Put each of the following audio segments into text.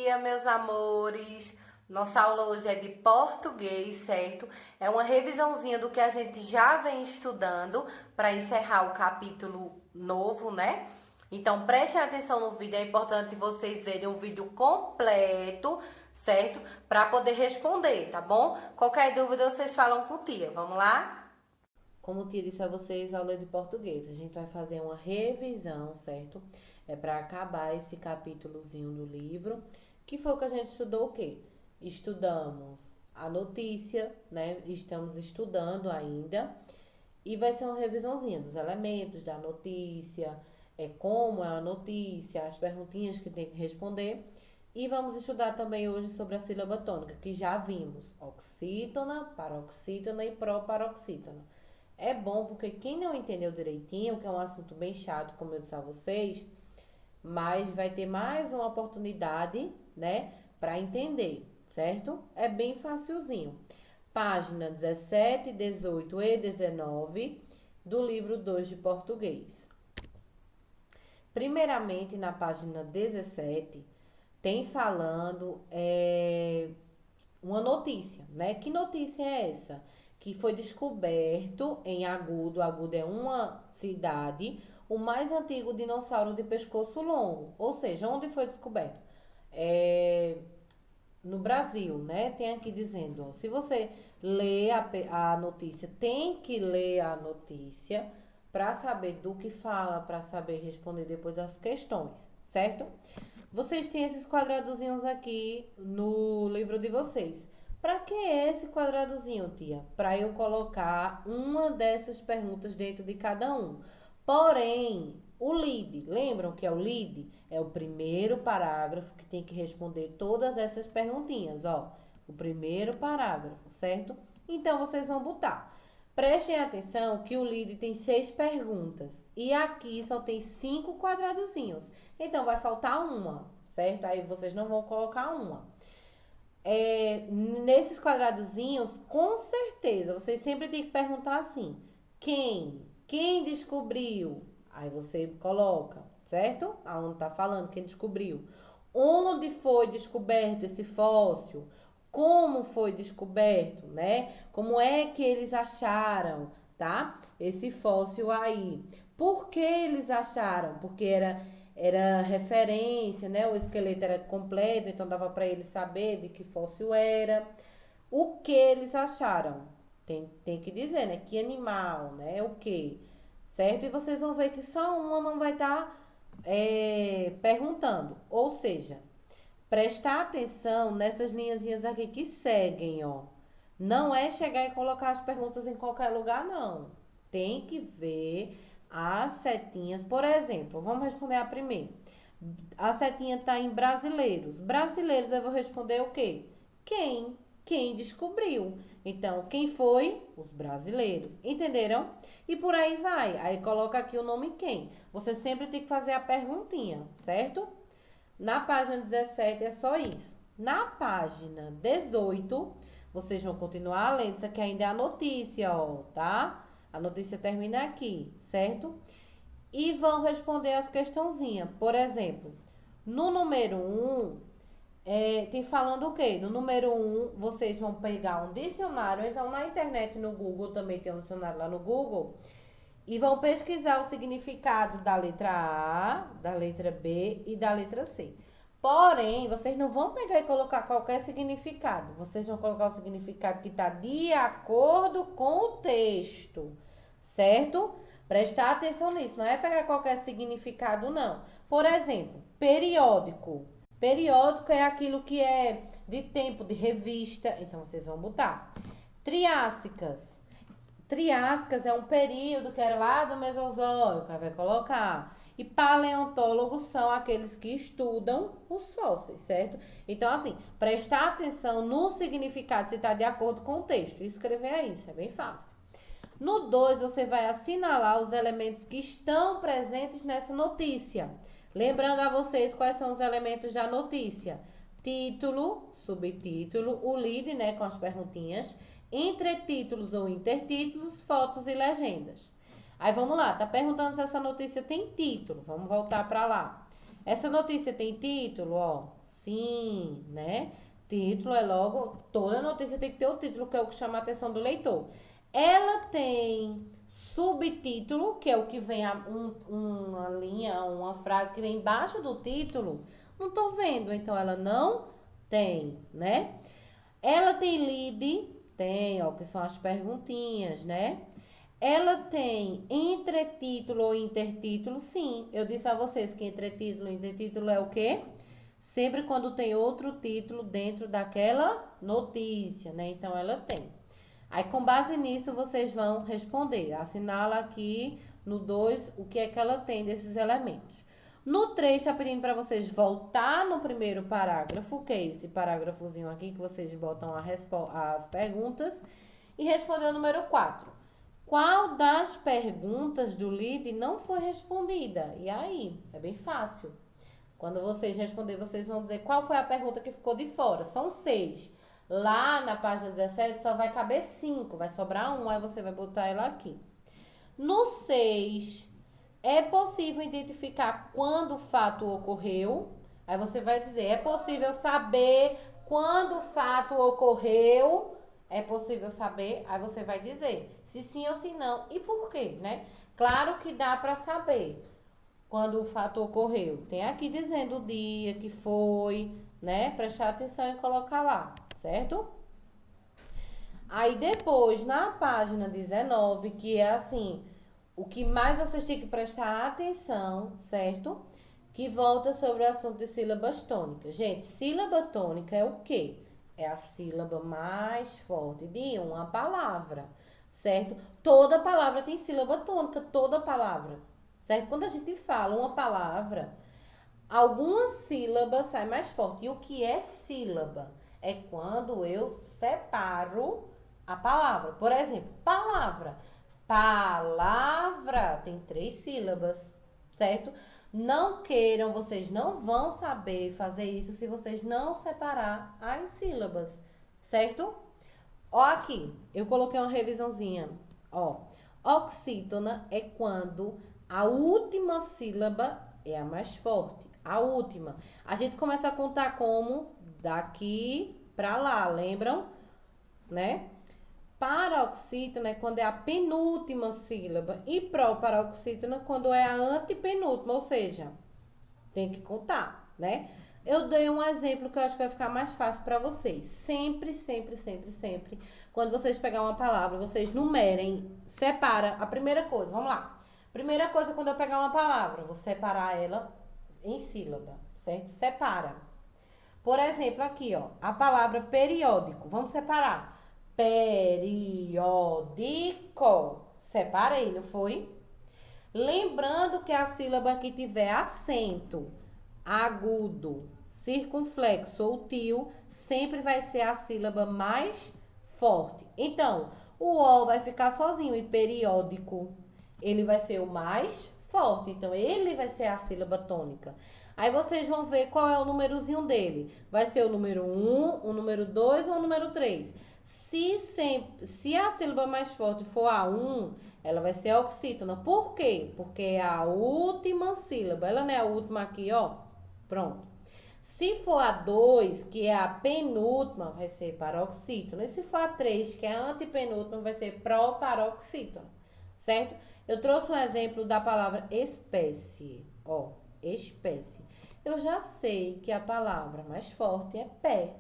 dia, meus amores! Nossa aula hoje é de português, certo? É uma revisãozinha do que a gente já vem estudando para encerrar o capítulo novo, né? Então, prestem atenção no vídeo, é importante vocês verem o vídeo completo, certo? Para poder responder, tá bom? Qualquer dúvida, vocês falam com tia. Vamos lá? Como tia disse a vocês, aula de português. A gente vai fazer uma revisão, certo? É para acabar esse capítulozinho do livro, que foi o que a gente estudou o quê? Estudamos a notícia, né? Estamos estudando ainda. E vai ser uma revisãozinha dos elementos da notícia, como é a notícia, as perguntinhas que tem que responder. E vamos estudar também hoje sobre a sílaba tônica, que já vimos: oxítona, paroxítona e proparoxítona. É bom porque quem não entendeu direitinho, que é um assunto bem chato, como eu disse a vocês, mas vai ter mais uma oportunidade, né, para entender, certo? É bem facilzinho. Página 17, 18 e 19 do livro 2 de português. Primeiramente, na página 17, tem falando uma notícia, né? Que notícia é essa? Que foi descoberto em Agudo, Agudo é uma cidade, o mais antigo dinossauro de pescoço longo. Ou seja, onde foi descoberto? No Brasil, né? Tem aqui dizendo, ó, se você lê a notícia, tem que ler a notícia para saber do que fala, para saber responder depois as questões, certo? Vocês têm esses quadradozinhos aqui no livro de vocês. Para que é esse quadradozinho, tia? Para eu colocar uma dessas perguntas dentro de cada um. Porém, o lead, lembram que é o lead? É o primeiro parágrafo que tem que responder todas essas perguntinhas, ó. O primeiro parágrafo, certo? Então, vocês vão botar. Prestem atenção que o lead tem 6 perguntas e aqui só tem 5 quadradozinhos. Então, vai faltar uma, certo? Aí vocês não vão colocar uma. Nesses quadradozinhos, com certeza, vocês sempre têm que perguntar assim: quem? Quem descobriu? Aí você coloca, certo? Aonde tá falando quem descobriu. Onde foi descoberto esse fóssil? Como foi descoberto, né? Como é que eles acharam, tá? Esse fóssil aí. Por que eles acharam? Porque era referência, né? O esqueleto era completo, então dava para eles saber de que fóssil era. O que eles acharam? Tem que dizer, né? Que animal, né? O que? Certo? E vocês vão ver que só uma não vai estar perguntando. Ou seja, prestar atenção nessas linhazinhas aqui que seguem, ó. Não é chegar e colocar as perguntas em qualquer lugar, não. Tem que ver as setinhas. Por exemplo, vamos responder a primeira. A setinha está em brasileiros. Brasileiros, eu vou responder o quê? Quem? Quem descobriu? Então, quem foi? Os brasileiros. Entenderam? E por aí vai. Aí coloca aqui o nome quem. Você sempre tem que fazer a perguntinha, certo? Na página 17 é só isso. Na página 18, vocês vão continuar lendo. Isso aqui ainda é a notícia, ó, tá? A notícia termina aqui, certo? E vão responder as questãozinhas. Por exemplo, no número 1, tem falando o quê? No número 1, vocês vão pegar um dicionário. Então, na internet, no Google, também tem um dicionário lá no Google. E vão pesquisar o significado da letra A, da letra B e da letra C. Porém, vocês não vão pegar e colocar qualquer significado. Vocês vão colocar o significado que está de acordo com o texto, certo? Prestar atenção nisso. Não é pegar qualquer significado, não. Por exemplo, periódico. Periódico é aquilo que é de tempo, de revista. Então, vocês vão botar. Triássicas. Triássicas é um período que era lá do Mesozoico, aí vai colocar. E paleontólogos são aqueles que estudam os fósseis, certo? Então, assim, prestar atenção no significado, se está de acordo com o texto. Escrever é isso, é bem fácil. No 2, você vai assinalar os elementos que estão presentes nessa notícia. Lembrando a vocês quais são os elementos da notícia: título, subtítulo, o lead, né, com as perguntinhas, entretítulos ou intertítulos, fotos e legendas. Aí vamos lá, tá perguntando se essa notícia tem título. Vamos voltar para lá. Essa notícia tem título, ó? Sim, né? Título é logo, toda notícia tem que ter o título, que é o que chama a atenção do leitor. Ela tem subtítulo, que é o que vem uma linha, uma frase que vem embaixo do título. Não tô vendo, então ela não tem, né? Ela tem lead, tem, ó, que são as perguntinhas, né? Ela tem entretítulo ou intertítulo? Sim, eu disse a vocês que entretítulo e intertítulo é o quê? Sempre quando tem outro título dentro daquela notícia, né? Então ela tem. Aí com base nisso vocês vão responder. Assinala aqui no 2 o que é que ela tem desses elementos. No 3 está pedindo para vocês voltar no primeiro parágrafo, que é esse parágrafozinho aqui que vocês botam as perguntas, e responder o número 4. Qual das perguntas do lead não foi respondida? E aí? É bem fácil. Quando vocês responderem, vocês vão dizer qual foi a pergunta que ficou de fora. São 6. Lá na página 17 só vai caber 5, vai sobrar 1, aí você vai botar ela aqui. No 6, é possível identificar quando o fato ocorreu? Aí você vai dizer, é possível saber quando o fato ocorreu? É possível saber? Aí você vai dizer se sim ou se não e por quê, né? Claro que dá para saber quando o fato ocorreu. Tem aqui dizendo o dia que foi, né? Prestar atenção e colocar lá, certo? Aí depois, na página 19, que é assim, o que mais vocês têm que prestar atenção, certo? Que volta sobre o assunto de sílabas tônicas. Gente, sílaba tônica é o quê? É a sílaba mais forte de uma palavra, certo? Toda palavra tem sílaba tônica, toda palavra, certo? Quando a gente fala uma palavra, algumas sílabas saem mais forte. E o que é sílaba? É quando eu separo a palavra. Por exemplo, palavra. Palavra tem 3 sílabas, certo? Não queiram, vocês não vão saber fazer isso se vocês não separar as sílabas, certo? Ó aqui, eu coloquei uma revisãozinha, ó. Oxítona é quando a última sílaba é a mais forte, a última. A gente começa a contar como daqui pra lá, lembram? Né? Paroxítona é quando é a penúltima sílaba e proparoxítona quando é a antepenúltima, ou seja, tem que contar, né? Eu dei um exemplo que eu acho que vai ficar mais fácil para vocês. Sempre, sempre, sempre, sempre, quando vocês pegar uma palavra, vocês numerem, separa a primeira coisa. Vamos lá. Primeira coisa, quando eu pegar uma palavra, vou separar ela em sílaba, certo? Separa. Por exemplo, aqui, ó, a palavra periódico. Vamos separar. Periódico. Separei, não foi? Lembrando que a sílaba que tiver acento, agudo, circunflexo ou tio, sempre vai ser a sílaba mais forte. Então, o O vai ficar sozinho e periódico, ele vai ser o mais forte. Então, ele vai ser a sílaba tônica. Aí vocês vão ver qual é o númerozinho dele. Vai ser o número 1, o número 2 ou o número 3. Se a sílaba mais forte for a 1, ela vai ser oxítona. Por quê? Porque é a última sílaba. Ela não é a última aqui, ó. Pronto. Se for a 2, que é a penúltima, vai ser paroxítona. E se for a 3, que é a antepenúltima, vai ser proparoxítona. Certo? Eu trouxe um exemplo da palavra espécie. Ó, espécie. Eu já sei que a palavra mais forte é pé.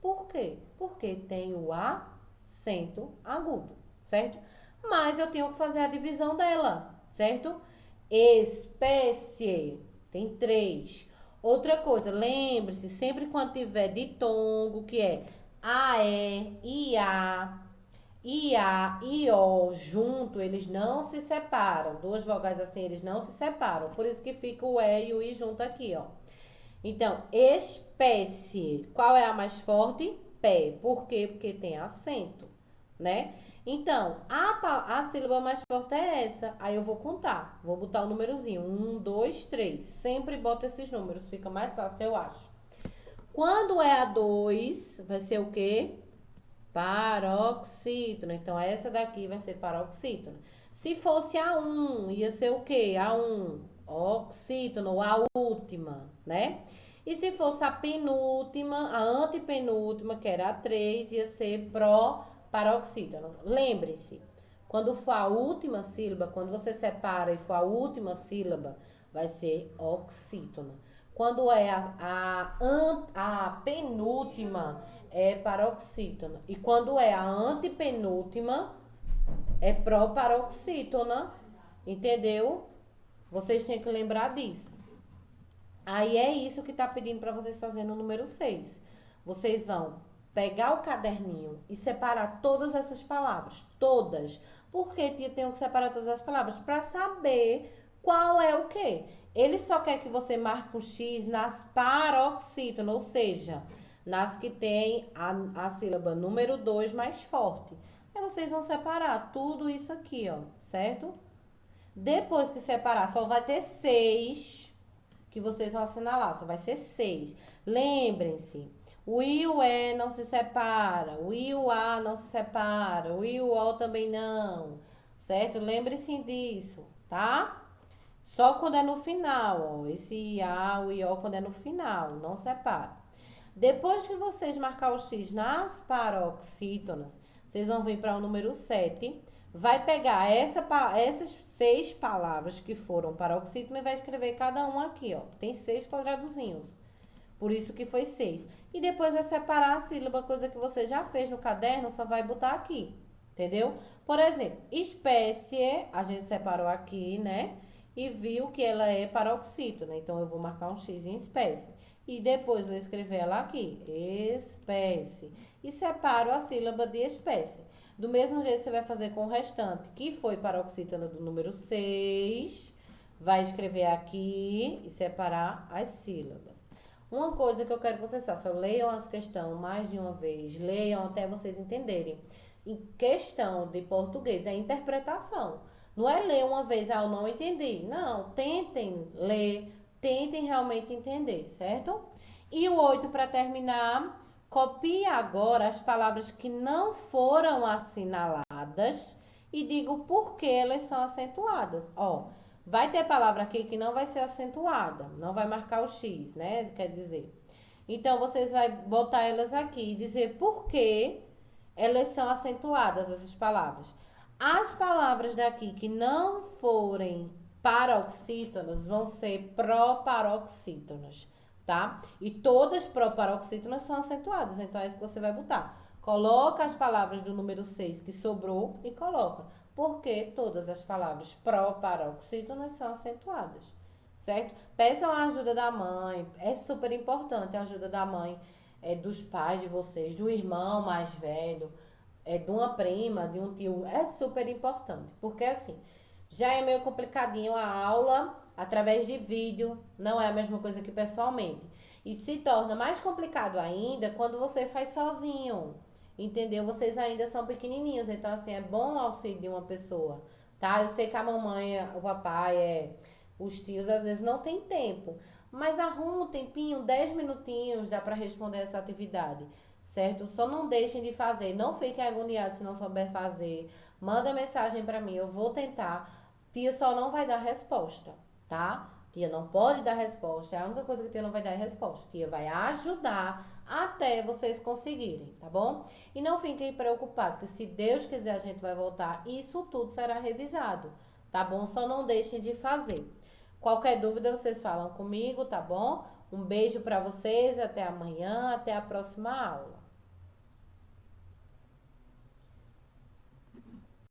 Por quê? Porque tem o acento agudo, certo? Mas eu tenho que fazer a divisão dela, certo? Espécie tem 3. Outra coisa, lembre-se, sempre quando tiver ditongo, que é AE, IA, IA e O junto, eles não se separam. Duas vogais assim, eles não se separam. Por isso que fica o E e o I junto aqui, ó. Então, espécie. Qual é a mais forte? Pé. Por quê? Porque tem acento, né? Então, a sílaba mais forte é essa. Aí eu vou contar. Vou botar o númerozinho. 1, 2, 3. Sempre bota esses números. Fica mais fácil, eu acho. Quando é a 2, vai ser o quê? Paroxítona. Então, essa daqui vai ser paroxítona. Se fosse a 1, ia ser o quê? A 1. oxítono, a última, né? E se fosse a penúltima, a antepenúltima, que era a 3, ia ser proparoxítono. Lembre-se, quando for a última sílaba, quando você separa e for a última sílaba, vai ser oxítona. Quando é a penúltima, é paroxítona. E quando é a antepenúltima, é proparoxítona. Entendeu? Vocês têm que lembrar disso. Aí é isso que tá pedindo para vocês fazerem no número 6. Vocês vão pegar o caderninho e separar todas essas palavras. Todas. Por que, tia, tenho que separar todas as palavras? Para saber qual é o quê. Ele só quer que você marque um X nas paroxítonas, ou seja, nas que tem a sílaba número 2 mais forte. Aí vocês vão separar tudo isso aqui, ó, certo? Depois que separar, só vai ter 6 que vocês vão assinalar, só vai ser 6. Lembrem-se, o I e o E não se separa, o I e o A não se separa, o I e o O também não, certo? Lembrem-se disso, tá? Só quando é no final, ó, esse IA, o IO quando é no final, não separa. Depois que vocês marcar o X nas paroxítonas, vocês vão vir para o número 7, vai pegar essas 6 palavras que foram paroxítona e vai escrever cada uma aqui, ó. Tem 6 quadradozinhos. Por isso que foi 6. E depois vai separar a sílaba, coisa que você já fez no caderno, só vai botar aqui. Entendeu? Por exemplo, espécie, a gente separou aqui, né? E viu que ela é paroxítona. Então, eu vou marcar um X em espécie. E depois vou escrever ela aqui, espécie. E separo a sílaba de espécie. Do mesmo jeito, você vai fazer com o restante, que foi paroxítona do número 6. Vai escrever aqui e separar as sílabas. Uma coisa que eu quero que vocês façam, leiam as questões mais de uma vez, leiam até vocês entenderem. Em questão de português, é interpretação. Não é ler uma vez, eu não entendi. Não, tentem ler, tentem realmente entender, certo? E o 8, para terminar, copie agora as palavras que não foram assinaladas e diga o porquê elas são acentuadas. Ó, vai ter palavra aqui que não vai ser acentuada, não vai marcar o X, né? Quer dizer. Então, vocês vão botar elas aqui e dizer por que elas são acentuadas, essas palavras. As palavras daqui que não forem paroxítonas vão ser proparoxítonas, tá? E todas proparoxítonas são acentuadas, então é isso que você vai botar. Coloca as palavras do número 6 que sobrou e coloca. Porque todas as palavras proparoxítonas são acentuadas, certo? Peçam a ajuda da mãe, é super importante a ajuda da mãe, dos pais de vocês, do irmão mais velho, de uma prima, de um tio, é super importante. Porque assim, já é meio complicadinho a aula através de vídeo, não é a mesma coisa que pessoalmente. E se torna mais complicado ainda quando você faz sozinho. Entendeu? Vocês ainda são pequenininhos, então assim, é bom o auxílio de uma pessoa, tá? Eu sei que a mamãe, o papai, os tios às vezes não tem tempo, mas arruma um tempinho, 10 minutinhos, dá para responder essa atividade, certo? Só não deixem de fazer, não fiquem agoniados se não souber fazer. Manda mensagem para mim, eu vou tentar. Tia só não vai dar resposta, tá? Tia não pode dar resposta, é a única coisa que tia não vai dar é resposta. Tia vai ajudar até vocês conseguirem, tá bom? E não fiquem preocupados, que se Deus quiser a gente vai voltar, isso tudo será revisado, tá bom? Só não deixem de fazer. Qualquer dúvida vocês falam comigo, tá bom? Um beijo para vocês, até amanhã, até a próxima aula.